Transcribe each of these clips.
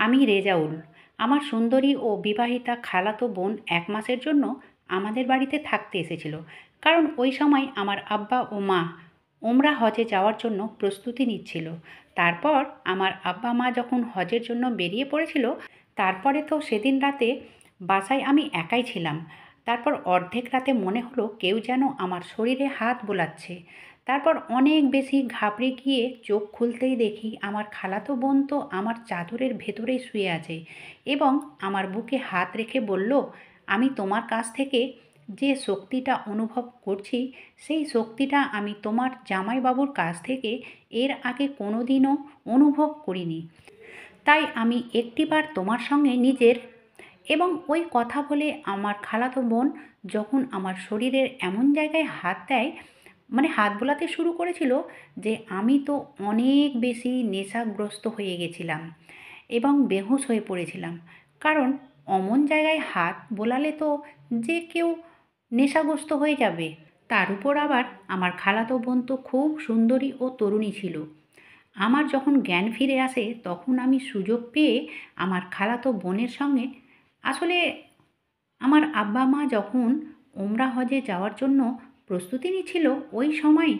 আমি রেজাউল। আমার সুন্দরী ও বিবাহিতা খালাতো বোন ১ মাসের জন্য আমাদের বাড়িতে থাকতে এসেছিল। কারণ ওই সময় আমার আব্বা ও মা ওমরা হজে যাওয়ার জন্য প্রস্তুতি নিচ্ছিল। তারপর আমার আব্বা মা যখন হজের জন্য বেরিয়ে পড়েছিল, তারপরে তো সেদিন রাতে বাসায় আমি একাই ছিলাম। তারপর অর্ধেক রাতে মনে হলো কেউ যেন আমার শরীরে হাত বোলাচ্ছে। তারপর অনেক বেশি ঘাবড়ে গিয়ে চোখ খুলতেই দেখি আমার খালাতো বোন তো আমার চাদরের ভেতরেই শুয়ে আছে এবং আমার বুকে হাত রেখে বলল, আমি তোমার কাছ থেকে যে শক্তিটা অনুভব করছি, সেই শক্তিটা আমি তোমার জামাইবাবুর কাছ থেকে এর আগে কোনোদিনও অনুভব করিনি। তাই আমি একটিবার তোমার সঙ্গে নিজের এবং ওই কথা বলে আমার খালাতো বোন যখন আমার শরীরের এমন জায়গায় হাত দেয়, মানে হাত বোলাতে শুরু করেছিল, যে আমি তো অনেক বেশি নেশাগ্রস্ত হয়ে গেছিলাম এবং বেহুঁশ হয়ে পড়েছিলাম। কারণ অমন জায়গায় হাত বোলালে তো যে কেউ নেশাগ্রস্ত হয়ে যাবে। তার উপর আবার আমার খালাতো বোন তো খুব সুন্দরী ও তরুণী ছিল। আমার যখন জ্ঞান ফিরে আসে তখন আমি সুযোগ পেয়ে আমার খালাতো বোনের সঙ্গে, আসলে আমার আব্বা মা যখন ওমরা হজে যাওয়ার জন্য প্রস্তুতি নিচ্ছিল, ওই সময়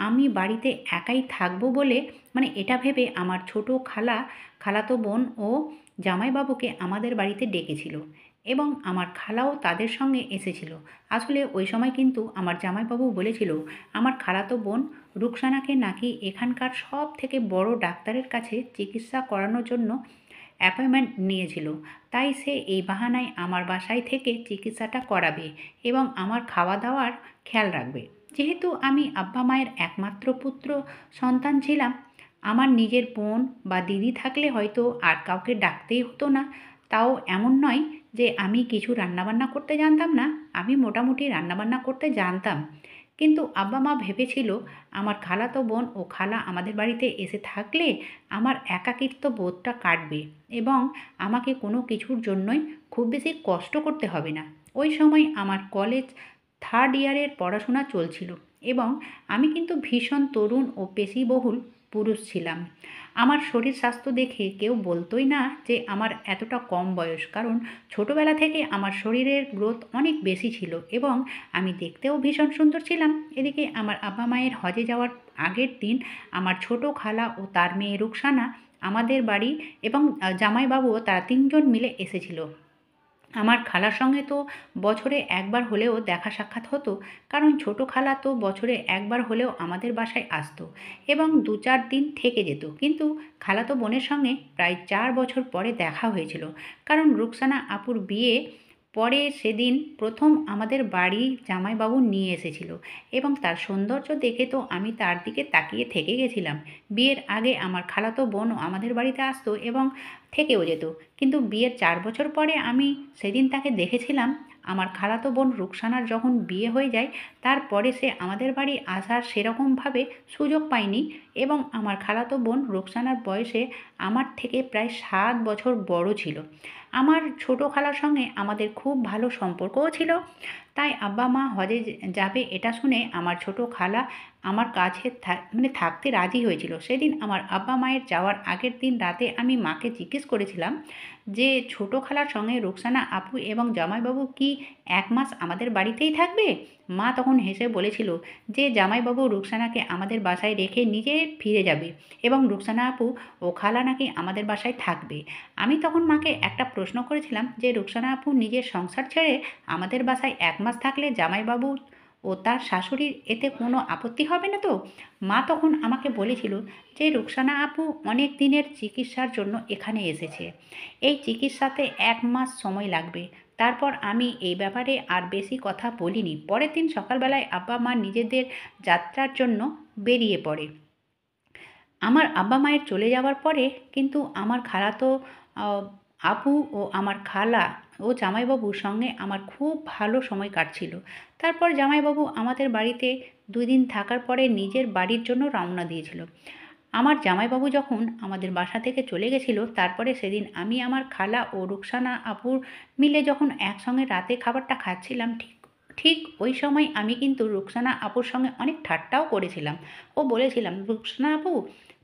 আমি বাড়িতে একাই থাকবো বলে, মানে এটা ভেবে আমার ছোট খালা, খালাতো বোন ও জামাইবাবুকে আমাদের বাড়িতে ডেকেছিল এবং আমার খালাও তাদের সঙ্গে এসেছিল। আসলে ওই সময় কিন্তু আমার জামাইবাবু বলেছিল আমার খালাতো বোন রুকসানাকে নাকি এখানকার সব থেকে বড় ডাক্তারের কাছে চিকিৎসা করানোর জন্য অ্যাপয়েন্টমেন্ট নিয়েছিল। তাই সে এই বাহানায় আমার বাসায় থেকে চিকিৎসাটা করাবে এবং আমার খাওয়া দাওয়ার খেয়াল রাখবে। যেহেতু আমি আব্বা মায়ের একমাত্র পুত্র সন্তান ছিলাম, আমার নিজের বোন বা দিদি থাকলে হয়তো আর কাউকে ডাকতেই হতো না। তাও এমন নয় যে আমি কিছু রান্নাবান্না করতে জানতাম না, আমি মোটামুটি রান্নাবান্না করতে জানতাম। কিন্তু আব্বা মা ভেবেছিল আমার খালাতো বোন ও খালা আমাদের বাড়িতে এসে থাকলে আমার একাকিত্ব বোধটা কাটবে এবং আমাকে কোনো কিছুর জন্যই খুব বেশি কষ্ট করতে হবে না। ওই সময় আমার কলেজ 3rd ইয়ারের পড়াশোনা চলছিল এবং আমি কিন্তু ভীষণ তরুণ ও পেশীবহুল পুরুষ ছিলাম। আমার শরীর স্বাস্থ্য দেখে কেউ বলতই না যে আমার এতটা কম বয়স, কারণ ছোটোবেলা থেকে আমার শরীরের গ্রোথ অনেক বেশি ছিল এবং আমি দেখতেও ভীষণ সুন্দর ছিলাম। এদিকে আমার আব্বা মায়ের হজে যাওয়ার আগের দিন আমার ছোট খালা ও তার মেয়ে রুকসানা আমাদের বাড়ি এবং জামাইবাবুও, তারা 3 জন মিলে এসেছিল। আমার খালার সঙ্গে তো বছরে একবার হলেও দেখা সাক্ষাৎ হতো, কারণ ছোট খালা তো বছরে একবার হলেও আমাদের বাসায় আসতো এবং 2-4 দিন থেকে যেত। কিন্তু খালাতো বোনের সঙ্গে প্রায় 4 বছর পরে দেখা হয়েছিল, কারণ রুকসানা আপুর বিয়ে পরে সেদিন প্রথম আমাদের বাড়ি জামাইবাবু নিয়ে এসেছিল এবং তার সৌন্দর্য দেখে তো আমি তার দিকে তাকিয়ে থেকে গেছিলাম। বিয়ের আগে আমার খালাতো বোনও আমাদের বাড়িতে আসতো এবং থেকেও যেত, কিন্তু বিয়ের 4 বছর পরে আমি সেদিন তাকে দেখেছিলাম। আমার খালাতো বোন রুকসানার যখন বিয়ে হয়ে যায়, তারপরে সে আমাদের বাড়ি আসার সেরকমভাবে সুযোগ পায়নি এবং আমার খালাতো বোন রুকসানার বয়সে আমার থেকে প্রায় 7 বছর বড় ছিল। আমার ছোট খালার সঙ্গে আমাদের খুব ভালো সম্পর্কও ছিল। তাই আব্বা মা হজে যাবে এটা শুনে আমার ছোট খালা আমার কাছে মানে থাকতে রাজি হয়েছিল। সেদিন আমার আব্বা মায়ের যাওয়ার আগের দিন রাতে আমি মাকে জিজ্ঞেস করেছিলাম যে ছোট খালার সঙ্গে রুকসানা আপু এবং জামাইবাবু কি 1 মাস আমাদের বাড়িতেই থাকবে? মা তখন হেসে বলেছিল যে জামাইবাবু রুকসানাকে আমাদের বাসায় রেখে নিজে ফিরে যাবে এবং রুকসানা আপু ও খালা নাকি আমাদের বাসায় থাকবে। আমি তখন মাকে একটা প্রশ্ন করেছিলাম যে রুকসানা আপু নিজের সংসার ছেড়ে আমাদের বাসায় 1 মাস থাকলে জামাইবাবু ও তার শাশুড়ির এতে কোনো আপত্তি হবে না তো? মা তখন আমাকে বলেছিল যে রুকসানা আপু অনেক দিনের চিকিৎসার জন্য এখানে এসেছে। এই চিকিৎসাতে 1 মাস সময় লাগবে। তারপর আমি এই ব্যাপারে আর বেশি কথা বলিনি। পরের দিন সকালবেলায় আব্বা মা নিজেদের যাত্রার জন্য বেরিয়ে পড়ে। আমার আব্বা মায়ের চলে যাওয়ার পরে কিন্তু আমার খালাতো আ আপু ও আমার খালা ও জামাইবাবুর সঙ্গে আমার খুব ভালো সময় কাটছিল। তারপর জামাইবাবু আমাদের বাড়িতে 2 দিন থাকার পরে নিজের বাড়ির জন্য রওনা দিয়েছিল। আমার জামাইবাবু যখন আমাদের বাসা থেকে চলে গেছিল, তারপরে সেদিন আমি আমার খালা ও রুকসানা আপুর মিলে যখন একসঙ্গে রাতে খাবারটা খাচ্ছিলাম, ঠিক ঠিক ওই সময় আমি কিন্তু রুকসানা আপুর সঙ্গে অনেক ঠাট্টাও করেছিলাম ও বলেছিলাম, "রুকসানা আপু,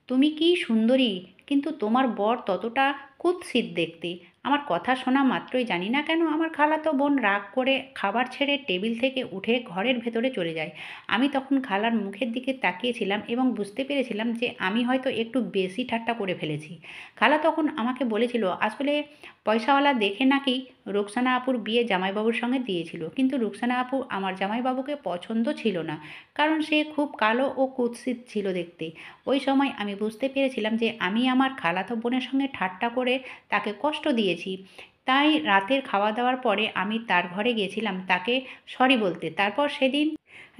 তুমি কি সুন্দরী! কিন্তু তোমার বর ততটা কুৎসিত দেখতে। আমার কথা শোনা মাত্রই জানি না কেন আমার খালাতো বোন রাগ করে খাবার ছেড়ে টেবিল থেকে উঠে ঘরের ভেতরে চলে যায়। আমি তখন খালার মুখের দিকে তাকিয়েছিলাম এবং বুঝতে পেরেছিলাম যে আমি হয়তো একটু বেশি ঠাট্টা করে ফেলেছি। খালা তখন আমাকে বলেছিল, আসলে পয়সাওয়ালা দেখে নাকি রুকসানা আপুর বিয়ে জামাইবাবুর সঙ্গে দিয়েছিল, কিন্তু রুকসানা আপু আমার জামাইবাবুকে পছন্দ ছিল না, কারণ সে খুব কালো ও কুৎসিত ছিল দেখতে। ওই সময় আমি বুঝতে পেরেছিলাম যে আমি আমার খালাতো বোনের সঙ্গে ঠাট্টা করে তাকে কষ্ট দিয়েছি। তাই রাতের খাওয়া দাওয়ার পরে আমি তার ঘরে গেছিলাম তাকে সরি বলতে। তারপর সেদিন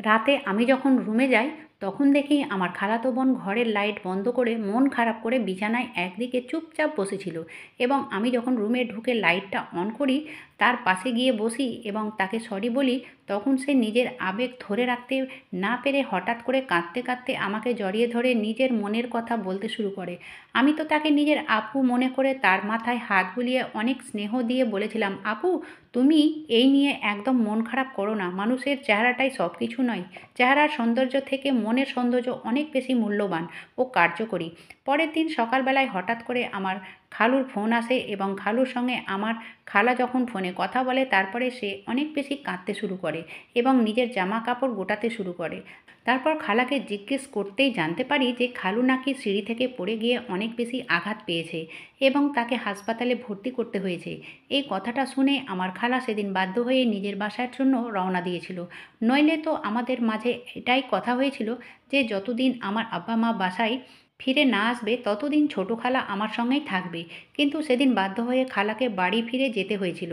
রাতে আমি যখন রুমে যাই তখন দেখি আমার খালাতো বোন ঘরের লাইট বন্ধ করে মন খারাপ করে বিছানায় একদিকে চুপচাপ বসেছিল, এবং আমি যখন রুমে ঢুকে লাইটটা অন করি তার পাশে গিয়ে বসি এবং তাকে সরি বলি, তখন সে নিজের আবেগ ধরে রাখতে না পেরে হঠাৎ করে কাঁদতে কাঁদতে আমাকে জড়িয়ে ধরে নিজের মনের কথা বলতে শুরু করে। আমি তো তাকে নিজের আপু মনে করে তার মাথায় হাত বুলিয়ে অনেক স্নেহ দিয়ে বলেছিলাম, আপু তুমি এই নিয়ে একদম মন খারাপ করো না, মানুষের চেহারাটাই সব কিছু নয়, চেহারার সৌন্দর্য থেকে মনের সৌন্দর্য অনেক বেশি মূল্যবান ও কার্যকরী। পরের দিন সকালবেলায় হঠাৎ করে আমার খালুর ফোন আসে এবং খালুর সঙ্গে আমার খালা যখন ফোনে কথা বলে তারপরে সে অনেক বেশি কাঁদতে শুরু করে এবং নিজের জামা কাপড় গোটাতে শুরু করে। তারপর খালাকে জিজ্ঞেস করতেই জানতে পারি যে খালু নাকি সিঁড়ি থেকে পড়ে গিয়ে অনেক বেশি আঘাত পেয়েছে এবং তাকে হাসপাতালে ভর্তি করতে হয়েছে। এই কথাটা শুনে আমার খালা সেদিন বাধ্য হয়ে নিজের বাসার জন্য রওনা দিয়েছিল। নইলে তো আমাদের মাঝে এটাই কথা হয়েছিল যে যতদিন আমার আব্বা মা বাসায় ফিরে না আসবে ততদিন ছোট খালা আমার সঙ্গেই থাকবে। কিন্তু সেদিন বাধ্য হয়ে খালাকে বাড়ি ফিরে যেতে হয়েছিল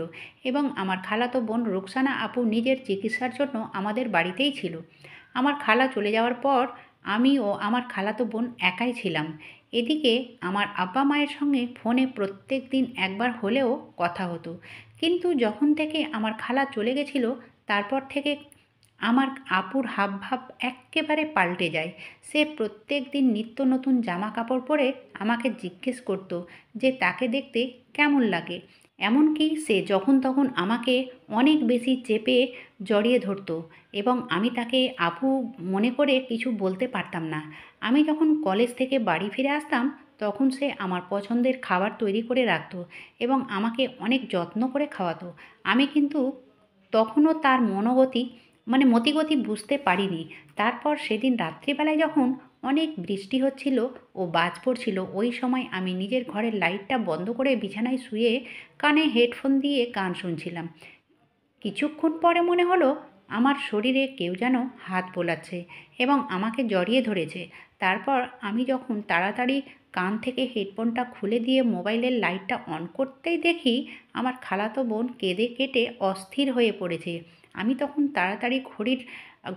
এবং আমার খালাতো বোন রুকসানা আপু নিজের চিকিৎসার জন্য আমাদের বাড়িতেই ছিল। আমার খালা চলে যাওয়ার পর আমি ও আমার খালাতো বোন একাই ছিলাম। এদিকে আমার আব্বা মায়ের সঙ্গে ফোনে প্রত্যেক দিন একবার হলেও কথা হতো, কিন্তু যখন থেকে আমার খালা চলে গেছিল তারপর থেকে আমার আপুর হাবভাব এক্কেবারে পাল্টে যায়। সে প্রত্যেক দিন নিত্য নতুন জামা কাপড় পরে আমাকে জিজ্ঞেস করতো যে তাকে দেখতে কেমন লাগে। এমনকি সে যখন তখন আমাকে অনেক বেশি চেপে জড়িয়ে ধরতো এবং আমি তাকে আপু মনে করে কিছু বলতে পারতাম না। আমি যখন কলেজ থেকে বাড়ি ফিরে আসতাম তখন সে আমার পছন্দের খাবার তৈরি করে রাখতো এবং আমাকে অনেক যত্ন করে খাওয়াতো। আমি কিন্তু তখনও তার মতিগতি বুঝতে পারিনি। তারপর সেদিন রাত্রিবেলায় যখন অনেক বৃষ্টি হচ্ছিল ও বাজ পড়ছিল, ওই সময় আমি নিজের ঘরের লাইটটা বন্ধ করে বিছানায় শুয়ে কানে হেডফোন দিয়ে গান শুনছিলাম। কিছুক্ষণ পরে মনে হলো আমার শরীরে কেউ যেন হাত বোলাচ্ছে এবং আমাকে জড়িয়ে ধরেছে। তারপর আমি যখন তাড়াতাড়ি কান থেকে হেডফোনটা খুলে দিয়ে মোবাইলের লাইটটা অন করতেই দেখি আমার খালাতো বোন কেঁদে কেটে অস্থির হয়ে পড়েছে। আমি তখন তাড়াতাড়ি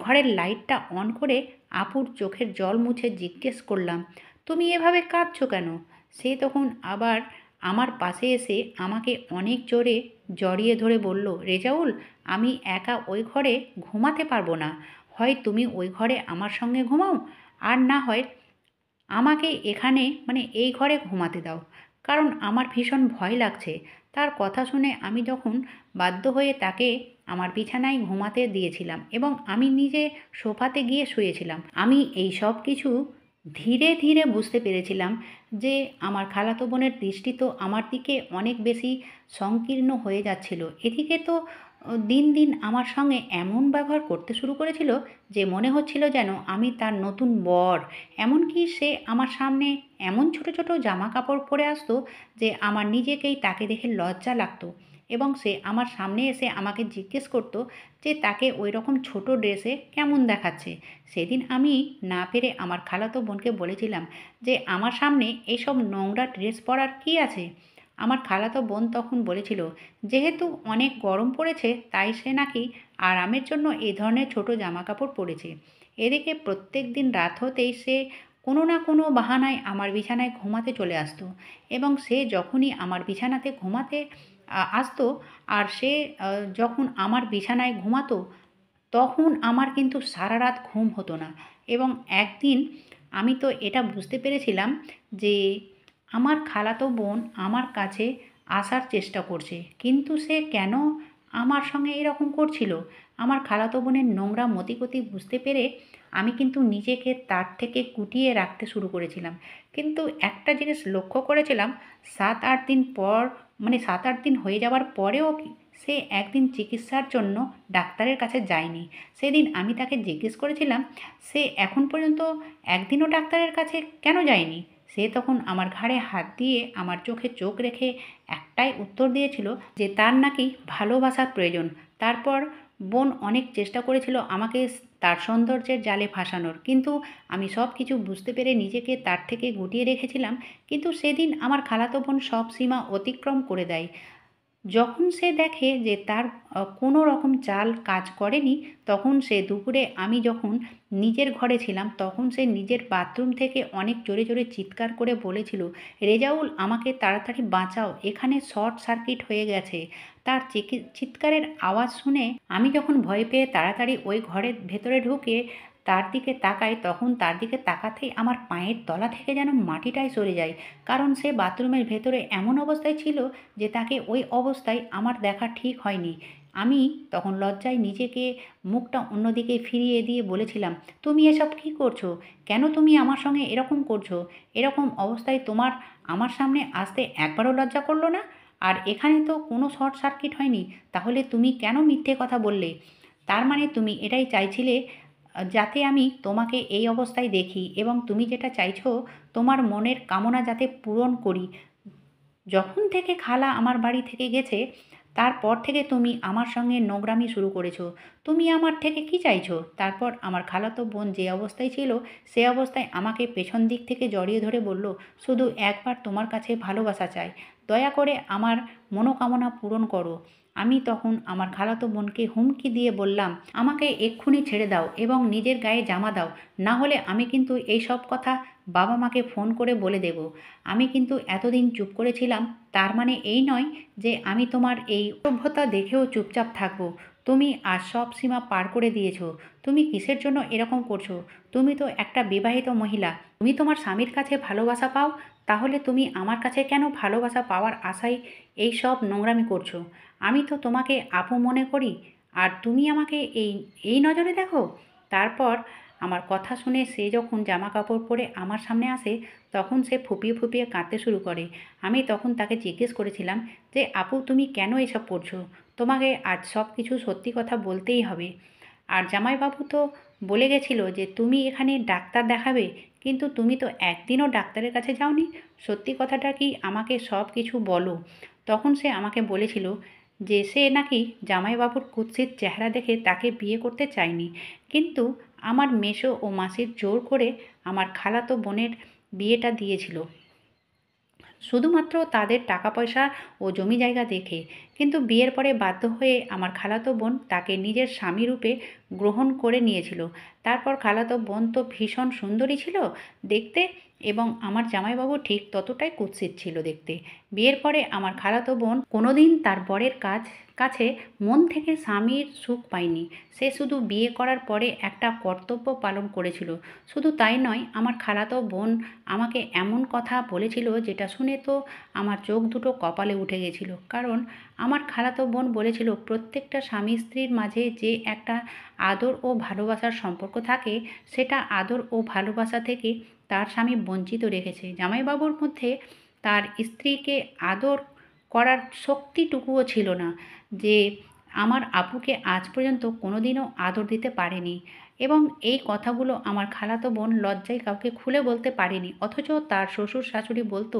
ঘরের লাইটটা অন করে আপুর চোখের জল মুছে জিজ্ঞেস করলাম, তুমি এভাবে কাঁদছো কেন? সে তখন আবার আমার পাশে এসে আমাকে অনেক জোরে জড়িয়ে ধরে বলল, রেজাউল, আমি একা ওই ঘরে ঘুমাতে পারবো না। হয় তুমি ওই ঘরে আমার সঙ্গে ঘুমাও, আর না হয় আমাকে এখানে এই ঘরে ঘুমাতে দাও, কারণ আমার ভীষণ ভয় লাগছে। তার কথা শুনে আমি যখন বাধ্য হয়ে তাকে আমার বিছানায় ঘুমাতে দিয়েছিলাম এবং আমি নিজে সোফাতে গিয়ে শুয়েছিলাম। আমি এই সব কিছু ধীরে ধীরে বুঝতে পেরেছিলাম যে আমার খালাতো বোনের দৃষ্টি তো আমার দিকে অনেক বেশি সংকীর্ণ হয়ে যাচ্ছিল। এদিকে তো দিন দিন আমার সঙ্গে এমন ব্যবহার করতে শুরু করেছিল যে মনে হচ্ছিল যেন আমি তার নতুন বর। এমনকি সে আমার সামনে এমন ছোট ছোট জামা কাপড় পরে আসতো যে আমার নিজেকেই তাকে দেখে লজ্জা লাগতো, এবং সে আমার সামনে এসে আমাকে জিজ্ঞেস করতো যে তাকে ওই রকম ছোট ড্রেসে কেমন দেখাচ্ছে। সেদিন আমি না পেরে আমার খালাতো বোনকে বলেছিলাম যে আমার সামনে এইসব নোংরা ড্রেস পরার কী আছে। আমার খালাতো বোন তখন বলেছিল যেহেতু অনেক গরম পড়েছে তাই সে নাকি আরামের জন্য এই ধরনের ছোট জামা কাপড় পরেছে। এদিকে প্রত্যেক দিন রাত হতেই সে কোনো না কোনো বাহানায় আমার বিছানায় ঘুমাতে চলে আসতো, এবং সে যখনই আমার বিছানাতে ঘুমাতে আসতো আর সে যখন আমার বিছানায় ঘুমাতো তখন আমার কিন্তু সারা রাত ঘুম হতো না। এবং একদিন আমি তো এটা বুঝতে পেরেছিলাম যে আমার খালাতো বোন আমার কাছে আসার চেষ্টা করছে, কিন্তু সে কেন আমার সঙ্গে এরকম করছিল। আমার খালাতো বোনের নোংরা মতিগতি বুঝতে পেরে আমি কিন্তু নিজেকে তার থেকে গুটিয়ে রাখতে শুরু করেছিলাম। কিন্তু একটা জিনিস লক্ষ্য করেছিলাম, ৭-৮ দিন পর, মানে ৭-৮ দিন হয়ে যাওয়ার পরেও সে একদিন চিকিৎসার জন্য ডাক্তারের কাছে যায়নি। সেদিন আমি তাকে জিজ্ঞেস করেছিলাম, সে এখন পর্যন্ত একদিনও ডাক্তারের কাছে কেন যায়নি? সে তখন আমার ঘাড়ে হাত দিয়ে আমার চোখে চোখ রেখে একটাই উত্তর দিয়েছিল যে তার নাকি ভালোবাসার প্রয়োজন। তারপর বোন অনেক চেষ্টা করেছিল আমাকে তার সৌন্দর্যের জালে ফাঁসানোর, কিন্তু আমি সব কিছু বুঝতে পেরে নিজেকে তার থেকে গুটিয়ে রেখেছিলাম। কিন্তু সেদিন আমার খালাতো বোন সব সীমা অতিক্রম করে দেয়। যখন সে দেখে যে তার কোনো রকম চাল কাজ করেনি, তখন সে দুপুরে আমি যখন নিজের ঘরে ছিলাম, তখন সে নিজের বাথরুম থেকে অনেক জোরে জোরে চিৎকার করে বলেছিল, রেজাউল আমাকে তাড়াতাড়ি বাঁচাও, এখানে শর্ট সার্কিট হয়ে গেছে। তার চিৎকারের আওয়াজ শুনে আমি যখন ভয় পেয়ে তাড়াতাড়ি ওই ঘরের ভেতরে ঢুকে তার দিকে তাকাই, তখন তার দিকে তাকাতেই আমার পায়ের তলা থেকে যেন মাটিটাই সরে যায়। কারণ সে বাথরুমের ভেতরে এমন অবস্থায় ছিল যে তাকে ওই অবস্থায় আমার দেখা ঠিক হয়নি। আমি তখন লজ্জায় নিজেকে মুখটা অন্যদিকে ফিরিয়ে দিয়ে বলেছিলাম, তুমি এসব কী করছো? কেন তুমি আমার সঙ্গে এরকম করছো? এরকম অবস্থায় তোমার আমার সামনে আসতে একবারও লজ্জা করলো না? আর এখানে তো কোনো শর্ট সার্কিট হয়নি, তাহলে তুমি কেন মিথ্যে কথা বললে? তার মানে তুমি এটাই চাইছিলে যাতে আমি তোমাকে এই অবস্থায় দেখি, এবং তুমি যেটা চাইছো তোমার মনের কামনা যাতে পূরণ করি। যখন থেকে খালা আমার বাড়ি থেকে গেছে, তারপর থেকে তুমি আমার সঙ্গে নোংরামি শুরু করেছো। তুমি আমার থেকে কি চাইছো? তারপর আমার খালাতো বোন যে অবস্থায় ছিল, সে অবস্থায় আমাকে পেছন দিক থেকে জড়িয়ে ধরে বলল, শুধু একবার তোমার কাছে ভালোবাসা চাই, দয়া করে আমার মনোকামনা পূরণ করো। আমি তখন আমার খালাতো বোনকে হুমকি দিয়ে বললাম, আমাকে এক্ষুনি ছেড়ে দাও এবং নিজের গায়ে জামা দাও, না হলে আমি কিন্তু এই সব কথা বাবা মাকে ফোন করে বলে দেব। আমি কিন্তু এতদিন চুপ করেছিলাম, তার মানে এই নয় যে আমি তোমার এই অসভ্যতা দেখেও চুপচাপ থাকবো। তুমি আর সব সীমা পার করে দিয়েছো। তুমি কিসের জন্য এরকম করছো? তুমি তো একটা বিবাহিত মহিলা। তুমি তোমার স্বামীর কাছে ভালোবাসা পাও, তাহলে তুমি আমার কাছে কেন ভালোবাসা পাওয়ার আশায় এই সব নোংরামি করছো? আমি তো তোমাকে আপু মনে করি, আর তুমি আমাকে এই এই নজরে দেখো? তারপর আমার কথা শুনে সে যখন জামা কাপড় পরে আমার সামনে আসে, তখন সে ফুপিয়ে ফুপিয়ে কাঁদতে শুরু করে। আমি তখন তাকে জিজ্ঞেস করেছিলাম যে, আপু তুমি কেন এসব করছো? তোমাকে আজ সব কিছু সত্যি কথা বলতেই হবে। আর জামাইবাবু তো বলে গেছিল যে তুমি এখানে ডাক্তার দেখাবে, কিন্তু তুমি তো একদিনও ডাক্তারের কাছে যাওনি। সত্যি কথাটা কি আমাকে সব কিছু বলো। তখন সে আমাকে বলেছিল যে সে নাকি জামাইবাবুর কুৎসিত চেহারা দেখে তাকে বিয়ে করতে চায়নি, কিন্তু আমার মেসো ও মাসির জোর করে আমার খালাতো বোনের বিয়েটা দিয়েছিল শুধুমাত্র তাদের টাকা পয়সা ও জমি জায়গা দেখে। কিন্তু বিয়ের পরে বাধ্য হয়ে আমার খালাতো বোন তাকে নিজের স্বামী রূপে গ্রহণ করে নিয়েছিল। তারপর খালাতো বোন তো ভীষণ সুন্দরী ছিল দেখতে, এবং আমার জামাইবাবু ঠিক ততটাই কুৎসিত ছিল দেখতে। বিয়ের পরে আমার খালাতো বোন কোনোদিন তার বরের কাছে মন থেকে স্বামীর সুখ পায়নি। সে শুধু বিয়ে করার পরে একটা কর্তব্য পালন করেছিল। শুধু তাই নয়, আমার খালাতো বোন আমাকে এমন কথা বলেছিল যেটা শুনে তো আমার চোখ দুটো কপালে উঠে গেছিল। কারণ আমার খালাতো বোন বলেছিল প্রত্যেকটা স্বামী স্ত্রীর মাঝে যে একটা আদর ও ভালোবাসার সম্পর্ক থাকে, সেটা আদর ও ভালোবাসা থেকে তার স্বামী বঞ্চিত রেখেছে। জামাইবাবুর মধ্যে তার স্ত্রীকে আদর করার শক্তিটুকুও ছিল না, যে আমার আপুকে আজ পর্যন্ত কোনোদিনও আদর দিতে পারেনি। এবং এই কথাগুলো আমার খালাতো বোন লজ্জায় কাউকে খুলে বলতে পারেনি, অথচ তার শ্বশুর শাশুড়ি বলতো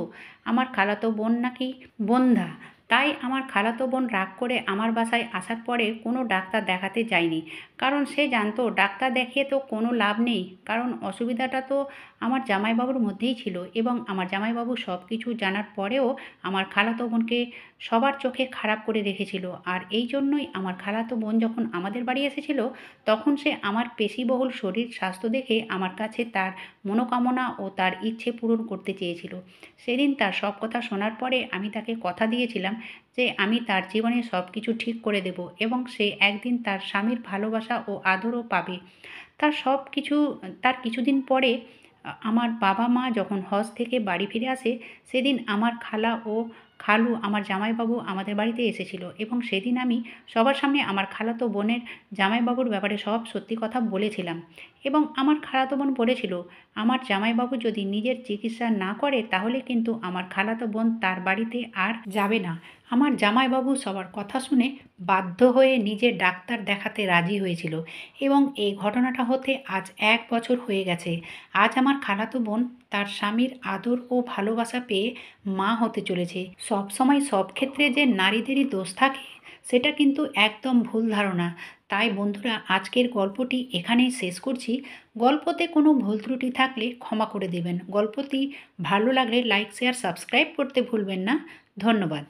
আমার খালাতো বোন নাকি বন্ধ্যা। তাই আমার খালাতো বোন রাগ করে আমার বাসায় আসার পরে কোনো ডাক্তার দেখাতে যায়নি, কারণ সে জানতো ডাক্তার দেখিয়ে তো কোনো লাভ নেই, কারণ অসুবিধাটা তো আমার জামাইবাবুর মধ্যেই ছিল। এবং আমার জামাইবাবু সব কিছু জানার পরেও আমার খালাতো বোনকে সবার চোখে খারাপ করে রেখেছিল। আর এই জন্যই আমার খালাতো বোন যখন আমাদের বাড়ি এসেছিল, তখন সে আমার পেশিবহুল শরীর স্বাস্থ্য দেখে আমার কাছে তার মনোকামনা ও তার ইচ্ছে পূরণ করতে চেয়েছিল। সেদিন তার সব কথা শোনার পরে আমি তাকে কথা দিয়েছিলাম যে আমি তার জীবনে সব কিছু ঠিক করে দেব, এবং সে একদিন তার স্বামীর ভালোবাসা ও আদরও পাবে। তার সব কিছু তার কিছুদিন পরে আমার বাবা মা যখন হজ থেকে বাড়ি ফিরে আসে, সেদিন আমার খালা ও খালু আমার জামাইবাবু আমাদের বাড়িতে এসেছিল এবং সেদিন আমি সবার সামনে আমার খালাতো বোনের জামাইবাবুর ব্যাপারে সব সত্যি কথা বলেছিলাম এবং আমার খালাতো বোন বলেছিল আমার জামাইবাবু যদি নিজের চিকিৎসা না করে তাহলে কিন্তু আমার খালাতো বোন তার বাড়িতে আর যাবে না। আমার জামাইবাবু সবার কথা শুনে বাধ্য হয়ে নিজে ডাক্তার দেখাতে রাজি হয়েছিল এবং এই ঘটনাটা হতে আজ 1 বছর হয়ে গেছে। আজ আমার খালাতো বোন তার স্বামীর আদর ও ভালোবাসা পেয়ে মা হতে চলেছে। সবসময় সব ক্ষেত্রে যে নারীদেরই দোষ থাকে সেটা কিন্তু একদম ভুল ধারণা। তাই বন্ধুরা, আজকের গল্পটি এখানেই শেষ করছি। গল্পতে কোনো ভুল ত্রুটি থাকলে ক্ষমা করে দেবেন। গল্পটি ভালো লাগলে লাইক, শেয়ার, সাবস্ক্রাইব করতে ভুলবেন না। ধন্যবাদ।